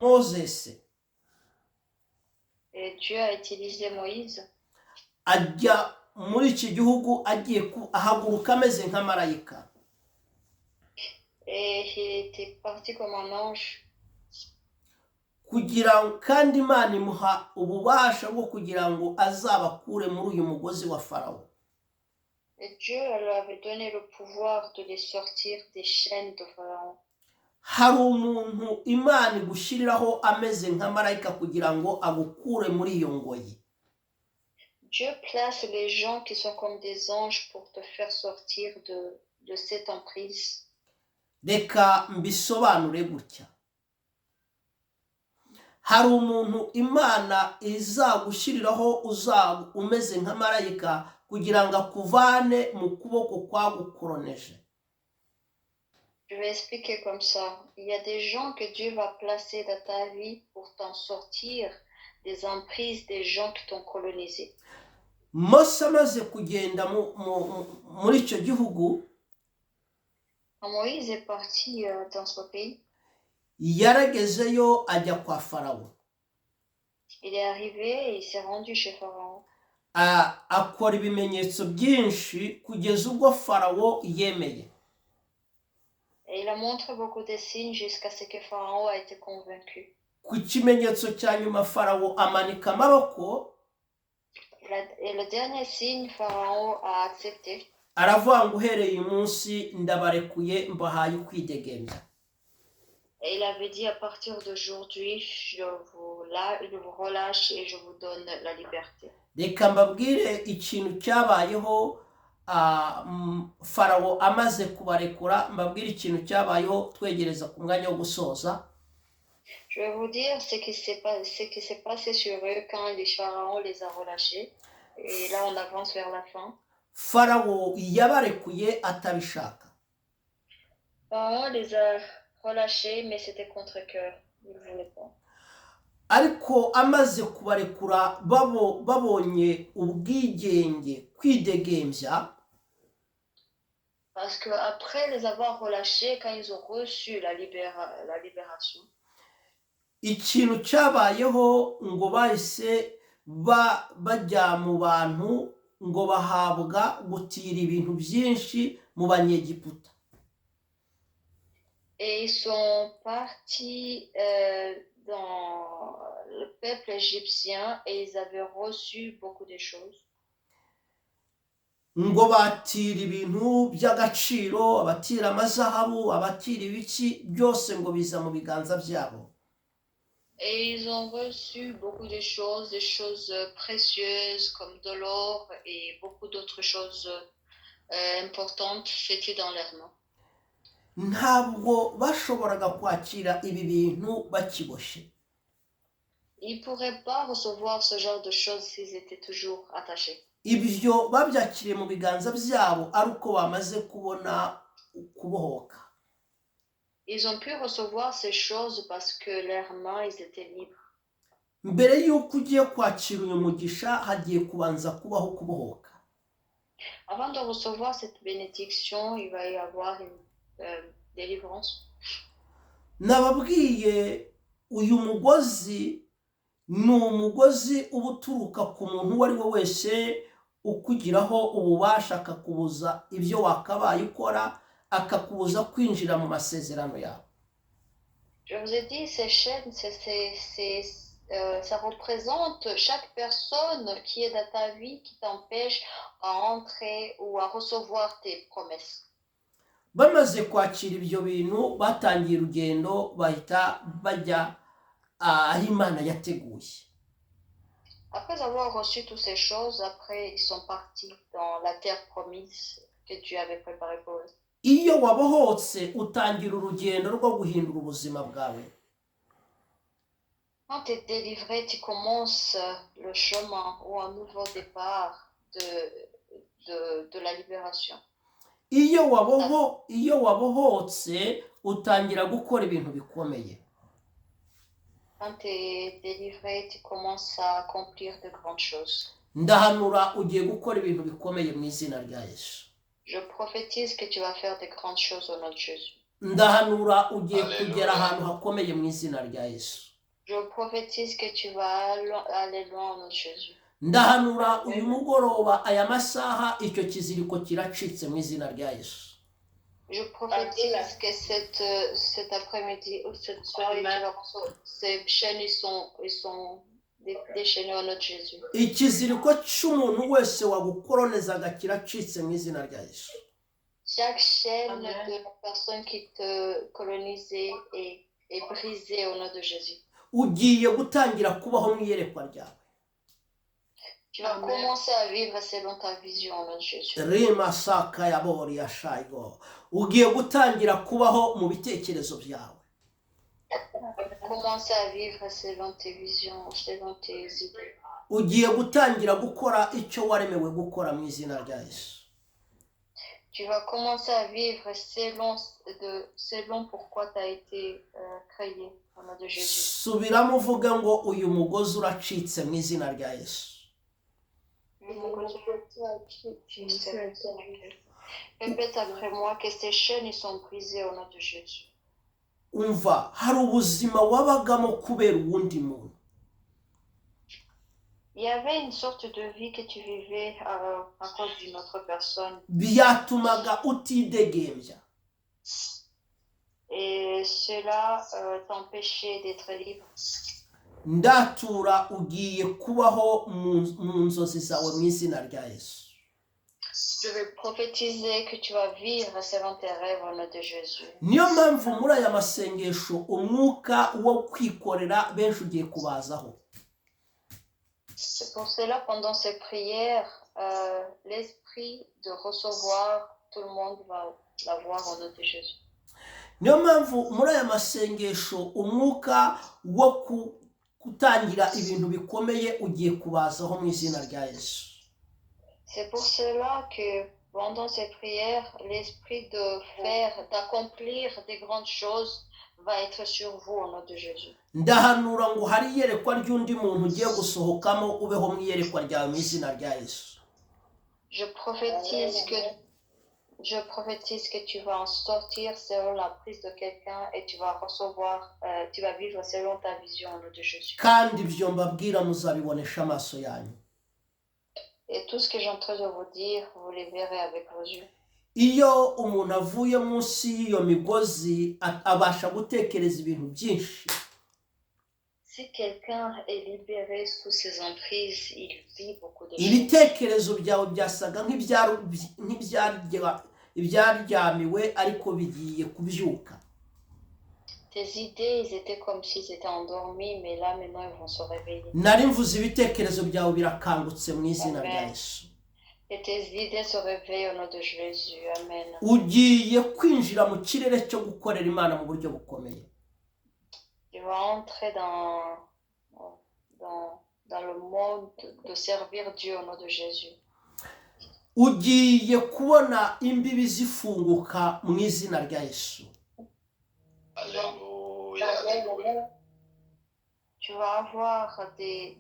Moses Et Dieu a utilisé Moïse. ajya muri iki gihugu agiye ahaguruka ameze nka marayika. Et il était parti comme un ange. Kugira kandi Imana imuha ububasha bwo kugira ngo azabakure muri uyu mugozi wa Farawo. Et Dieu leur avait donné le pouvoir de les sortir des chaînes de Pharaon. Hari umuntu Imana igushyiriraho ameze nka marayika kugira ngo agukure muri iyo ngoyi. Dieu place les gens qui sont comme des anges pour te faire sortir de cette emprise. Reka mbisobanure gutya. Hari umuntu Imana izagushyiriraho umeze nka marayika kugira ngo akuvane mu kuboko kwagukoroneje. Je vais expliquer comme ça. Il y a des gens que Dieu va placer dans ta vie pour t'en sortir des emprises des gens qui t'ont colonisé. Mose amaze kugenda muri icyo gihugu, Moïse est parti dans ce pays. yaragezeyo ajya kwa Farawo. Il est arrivé et il s'est rendu chez Pharaon. Akora ibimenyetso byinshi kugeza ubwo Farawo yemeye. Et il a montré beaucoup de signes jusqu'à ce que Pharaon a été convaincu. Ku kimenyetso cya nyuma Farawo amanika amaboko. Et le dernier signe, Pharaon a accepté. Aravuga ngo uhereye umunsi ndabarekuye mbahaye kwidegembya. Et il avait dit à partir d'aujourd'hui, je vous relâche et je vous donne la liberté. Reka mbabwire ikintu cyabayeho Farawo amaze kubarekura, mbabwire ikintu cyabayeho twegereza ku mwanya wo gusoza. Je vais vous dire ce qui s'est passé sur eux quand les pharaons les a relâchés. Et là, on avance vers la fin. Farawo yabarekuye atabishaka. Pharaon les a relâchés, mais c'était contre cœur. Ils ne voulaient pas. Ariko amaze kubarekura babonye ubwigenge kwidegembya. Parce que après les avoir relâchés, quand ils ont reçu la libération, ikintu cyabayeho ngo bahise bajya mu bantu ngo bahabwa gutira ibintu byinshi mu banyegiputa. Et ils sont partis dans le peuple égyptien et ils avaient reçu beaucoup de choses. Ngo batira ibintu by'agaciro, abatira amazahabu, abatira ibiki, byose ngo biza mu biganza byabo. Et ils ont reçu beaucoup de choses, des choses précieuses comme de l'or et beaucoup d'autres choses importantes, c'était dans leurs mains. Ntabwo bashoboraga kwakira ibi bintu bakiboshye. Ils ne pourraient pas recevoir ce genre de choses s'ils étaient toujours attachés. Ibyo babyakiriye mu biganza byabo ari uko bamaze kubona kubohoka. Ils ont pu recevoir ces choses parce que leurs mains, ils étaient libres. Mbere y'uko ugiye kwakira uyu mugisha hagiye kubanza kubaho kubohoka. Avant de recevoir cette bénédiction, il va y avoir une délivrance. Nababwiye uyu mugozi ni umugozi uba uturuka ku muntu uwo ari we wese ukugiraho ububasha akakubuza ibyo wakabaye ukora, akakubuza kwinjira mu masezerano yawe. Je vous ai dit, ces chaînes, ça représente chaque personne qui est dans ta vie qui t'empêche à entrer ou à recevoir tes promesses. Bamaze kwakira ibyo bintu batangiye urugendo bahita bajya aho Imana yateguye. Après avoir reçu toutes ces choses, après ils sont partis dans la terre promise que Dieu avait préparée pour eux. Iyo wabohotse utangira urugendo rwo guhindura ubuzima bwawe. Quand tu es délivré, tu commences le chemin ou un nouveau départ de la libération. Iyo wabohotse utangira gukora ibintu bikomeye. Quand tu es délivré, tu commences à accomplir de grandes choses. Ndahanura ugiye gukora ibintu bikomeye mu izina rya Yesu. Je prophétise que tu vas faire de grandes choses au nom de Jésus. Ndahanura ugiye kugera ahantu hakomeye mu izina rya Yesu. Je prophétise que tu vas aller loin au nom de Jésus. ndahanura uyu mugoroba aya masaha icyo kiziriko kiracitse mu izina rya Yesu. Je prophétise que cet après-midi ou cette soirée, ces chaînes ils sont déchaînées au nom de Jésus. Ikiziriko cy'umuntu wese wagukoronezaga kiracitse mu izina rya Yesu. Chaque chaîne de la personne qui te colonisait est brisée au nom de Jésus. Ugiye gutangira kubaho mu iyerekwa ryawe. Tu vas commencer à vivre selon ta vision au nom de Jésus. Rima saka ya bori ya shaigo. Ugiye gutangira kubaho mu bitekerezo byawe. Commencer à vivre selon tes visions, selon tes idées. Ugiye gutangira gukora icyo waremewe gukora mu izina rya Yesu. Tu vas commencer à vivre selon pourquoi tu as été créé au nom de Jésus. Subiramo uvuga ngo uyu mugozi uracitse mu izina rya Yesu. Répète après moi que ces chaînes ils sont brisées au nom de Jésus. Umva hari ubuzima wabagamo kubera uwundi muntu. Il y avait une sorte de vie que tu vivais à cause d'une autre personne. Byatumaga utidegembya. Et cela t'empêchait d'être libre. Ndatura ugiye kubaho mu nzozi zawe mu izina rya Yesu. Je vais prophétiser que tu vas vivre selon tes rêves au nom de Jésus. Niyo mpamvu muri aya masengesho umwuka wo kwikorera benshi ugiye kubazaho. C'est pour cela, pendant ces prières, l'esprit de recevoir, tout le monde va l'avoir au nom de Jésus. Niyo mpamvu muri aya masengesho umwuka wo gutangira ibintu bikomeye ugiye kubazaho mu izina rya Yesu. C'est pour cela que pendant ces prières, l'esprit d'accomplir des grandes choses va être sur vous au nom de Jésus. Ndahanura ngo hari iyerekwa ry'undi muntu ugiye gusohokamo ubeho mu iyerekwa ryawe mu izina rya Yesu. Je prophétise que tu vas en sortir selon la prise de quelqu'un et tu vas recevoir, tu vas vivre selon ta vision au nom de Jésus. Kandi ibyo mbabwira muzabibonesha amaso yanyu. Et tout ce que j'ai en train de vous dire, vous les verrez avec vos yeux. Iyo umuntu avuye munsi y'iyo migozi abasha gutekereza ibintu byinshi. Si quelqu'un est libéré sous ses emprises, il vit beaucoup de choses. Ibitekerezo byawe byasaga nk'ibyaryamiwe ariko bigiye kubyuka. Tes idées, ils étaient comme s'ils étaient endormis, mais là maintenant ils vont se réveiller. Nari mvuze ibitekerezo byawe birakangutse mu izina rya Yesu. Et tes idées se réveillent au nom de Jésus. Amen. Ugiye kwinjira mu kirere cyo gukorera Imana mu buryo bukomeye. Tu vas entrer dans le monde de servir Dieu au nom de Jésus. Ugiye kubona imbibi zifunguka mu izina rya Yesu. Tu vas avoir des